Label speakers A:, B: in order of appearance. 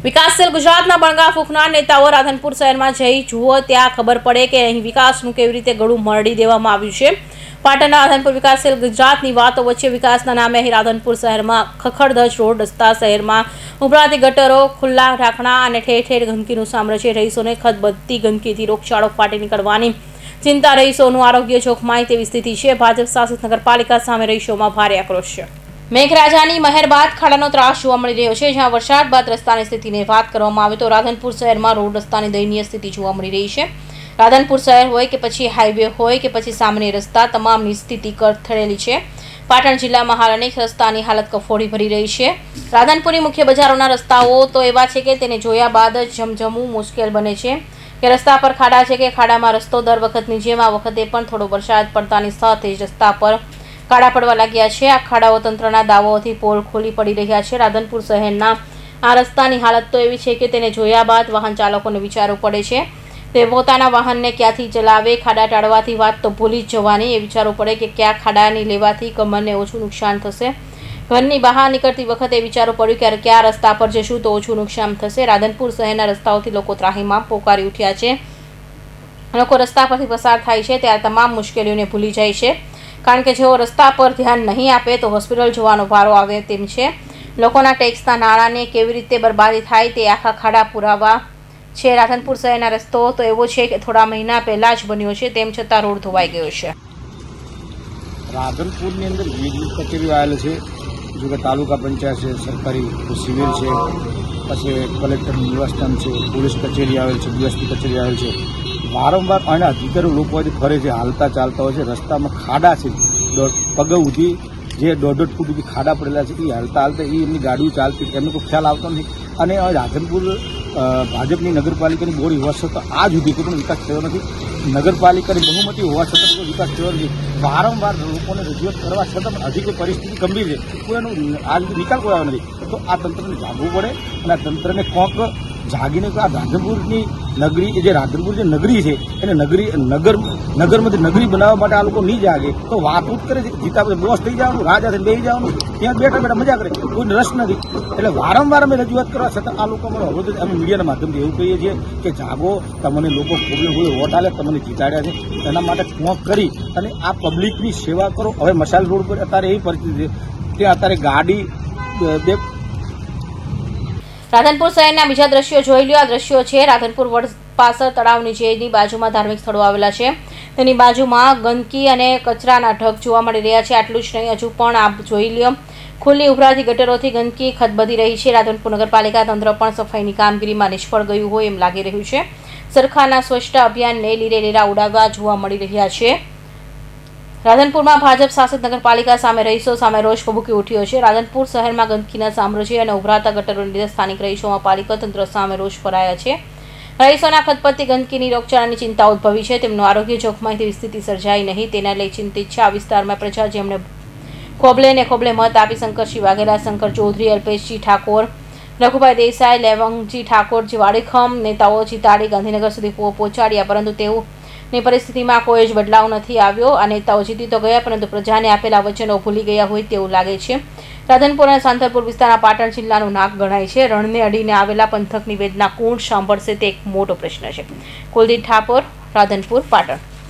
A: વિકાસશીલ ગુજરાતના બણગા ફૂંકનાર નેતાઓ રાધનપુર શહેરમાં જઈ જુઓ, ત્યાં ખબર પડે કે અહીં વિકાસનું કેવી રીતે ગળું મરડી દેવામાં આવ્યું છે। પાટણના રાધનપુર વિકાસશીલ ગુજરાતની વાતો વચ્ચે વિકાસના નામે અહીં રાધનપુર શહેરમાં ખખડધજ રોડ રસ્તા, શહેરમાં ઉભરાતી ગટરો, ખુલ્લા ઢાંકણા અને ઠેર ઠેર ગંદકીનું સામ્રાજ્ય। રહીશોને ખદબદતી ગંદકીથી રોગચાળો ફાટી નીકળવાની ચિંતા, રહીશોનું આરોગ્ય જોખમાય તેવી સ્થિતિ છે। ભાજપ શાસિત નગરપાલિકા સામે રહીશોમાં ભારે આક્રોશ છે। મેઘરાજાની મહેર બાદ ખાડાનો ત્રાસ જોવા મળી રહ્યો છે, જ્યાં વરસાદ બાદ રસ્તાની સ્થિતિની વાત કરવામાં આવે તો રાધનપુર શહેરમાં રોડ રસ્તાની દયનીય સ્થિતિ જોવા મળી રહી છે। રાધનપુર શહેર હોય કે પછી હાઈવે હોય કે પછી સામાન્ય રસ્તા, તમામની સ્થિતિ કથળેલી છે। પાટણ જિલ્લામાં હાલ અનેક રસ્તાની હાલત કફોડી ભરી રહી છે। રાધનપુરની મુખ્ય બજારોના રસ્તાઓ તો એવા છે કે તેને જોયા બાદ જ જમજમવું મુશ્કેલ બને છે કે રસ્તા પર ખાડા છે કે ખાડામાં રસ્તો। દર વખતની જેમ આ વખતે પણ થોડો વરસાદ પડતાની સાથે જ રસ્તા પર ખાડા પડવા લાગ્યા છે। આ ખાડાઓ તંત્રના દાવાઓથી પોલ ખોલી પડી રહ્યા છે। રાધનપુર શહેરના આ રસ્તાની હાલત તો એવી છે કે તેને જોયા બાદ વાહન ચાલકોને વિચારવું પડે છે તે પોતાના વાહનને ક્યાંથી ચલાવે। ખાડા ટાળવાથી વાત તો ભૂલી જ જવાની, એ વિચારવું પડે કે ક્યાં ખાડાની લેવાથી કમરને ઓછું નુકસાન થશે। ઘરની બહાર નીકળતી વખતે વિચારવું પડ્યું કે કયા રસ્તા પર જશું તો ઓછું નુકસાન થશે। રાધનપુર શહેરના રસ્તાઓથી લોકો ત્રાહીમામ પોકારી ઉઠ્યા છે। લોકો રસ્તા પરથી પસાર થાય છે ત્યારે તમામ મુશ્કેલીઓને ભૂલી જાય છે, કારણ કે જેઓ રસ્તા પર ધ્યાન નહીં આપે તો હોસ્પિટલ જવાનો વારો આવે તેમ છે। લોકોના ટેક્સના નાણાંને કેવી રીતે બરબાદી થાય તે આખા ખાડા પુરાવા છે। રાધનપુર શહેરના રસ્તો તો એવો છે કે થોડા મહિના પહેલા જ બન્યો છે, તેમ છતાં રોડ ધોવાઈ ગયો છે।
B: રાધનપુરની અંદર વિવિધ કચેરીઓ આવેલી છે, જો કે તાલુકા પંચાયત છે, સરકારી સિવિલ છે, પછી કલેક્ટર નિવાસસ્થાન છે, પોલીસ કચેરી આવેલ છે, ડીએસપી કચેરી આવેલ છે। વારંવાર આના અધિકારીઓ લોકો આજે ફરે છે, હાલતા ચાલતા હોય છે। રસ્તામાં ખાડા છે, પગ ઉધી જે 1.5 ફૂટ સુધી ખાડા પડેલા છે, એ હાલતા હાલતા એ એમની ગાડીઓ ચાલતી, એમને કોઈ ખ્યાલ આવતો નથી। અને રાધનપુર ભાજપની નગરપાલિકાની બોર્ડ હોવા છતાં આજ સુધી કોઈ પણ વિકાસ થયો નથી। નગરપાલિકાની બહુમતી હોવા છતાં કોઈ વિકાસ થયો નથી। વારંવાર લોકોને રજૂઆત કરવા છતાં પણ હજી કોઈ પરિસ્થિતિ ગંભીર છે, કોઈ એનો આજ નિકાલ કોઈ આવ્યો નથી। તો આ તંત્રને જાગવું પડે અને આ તંત્રને કોંક જાગીને આ રાધનપુરની નગરી, જે રાધનપુર જે નગરી છે એને નગરમાંથી નગરી બનાવવા માટે આ લોકો નહીં જાગે તો વાતૂત કરે છે, જીતા બોસ થઈ જવાનું, રાજા થઈને બેસી જવાનું, ત્યાં બેઠા બેઠા મજા કરે, કોઈને રસ નથી। એટલે વારંવાર અમે રજૂઆત કરવા છતાં આ લોકો અવરોધ, અમે મીડિયાના માધ્યમથી એવું કહીએ છીએ કે જાગો, તમને લોકો ખોબલે વોટ આલે, તમને જીતાડ્યા છે, એના માટે કોંક કરી અને આ પબ્લિકની સેવા કરો। હવે મશાલ રોડ પર અત્યારે એવી પરિસ્થિતિ છે કે અત્યારે ગાડી
A: રાધનપુર શહેરના બીજા દ્રશ્યો જોઈ લ્યો। આ દ્રશ્યો છે રાધનપુર વડપાસર તળાવ નીચેની બાજુમાં ધાર્મિક સ્થળો આવેલા છે, તેની બાજુમાં ગંદકી અને કચરાના ઢગ જોવા મળી રહ્યા છે। આટલું જ નહીં, હજુ પણ આપ જોઈ લ્યો, ખુલ્લી ઉભરાતી ગટરોથી ગંદકી ખદબદી રહી છે। રાધનપુર નગરપાલિકા તંત્ર પણ સફાઈની કામગીરીમાં નિષ્ફળ ગયું હોય એમ લાગી રહ્યું છે। સરકારના સ્વચ્છતા અભિયાનને લીરે લીરા ઉડાવવા જોવા મળી રહ્યા છે। રાધનપુરમાં ભાજપ શાસિત નગરપાલિકા સામે રહીશો સામે રોષ ભભૂકી ઉઠ્યો છે। રાધનપુર શહેરમાં ગંદકીના સામ્રાજ્ય અને ઉભરાતા ગટરોને લીધે સ્થાનિક રહીશોમાં પાલિકા તંત્ર સામે રોષ ભરાયા છે। રહીશોના ખદપદતી ગંદકીની રોગચાળાની ચિંતા ઉદ્ભવી છે, તેમનું આરોગ્ય જોખમાય તેવી સ્થિતિ સર્જાઈ નહીં તેના લઈ ચિંતિત છે। આ વિસ્તારમાં પ્રજા જેમણે ખોબલે ને ખોબલે મત આપી શંકરસિંહ વાઘેલા, શંકર ચૌધરી, અલ્પેશજી ઠાકોર, રઘુભાઈ દેસાઈ, લેવંગજી ઠાકોર વાડીખમ નેતાઓ જીતાડી ગાંધીનગર સુધી પહોંચાડ્યા, પરંતુ તેઓની પરિસ્થિતિમાં કોઈ જ બદલાવ નથી આવ્યો। આ નેતાઓ જીતી તો ગયા, પરંતુ પ્રજાને આપેલા વચનો ભૂલી ગયા હોય તેવું લાગે છે। રાધનપુર અને સાંતલપુર વિસ્તારના પાટણ જિલ્લાનું નાક ગણાય છે। રણને અડીને આવેલા પંથકની વેદના કોણ સાંભળશે તે એક મોટો પ્રશ્ન છે। કુલદીપ ઠાકોર, રાધનપુર, પાટણ।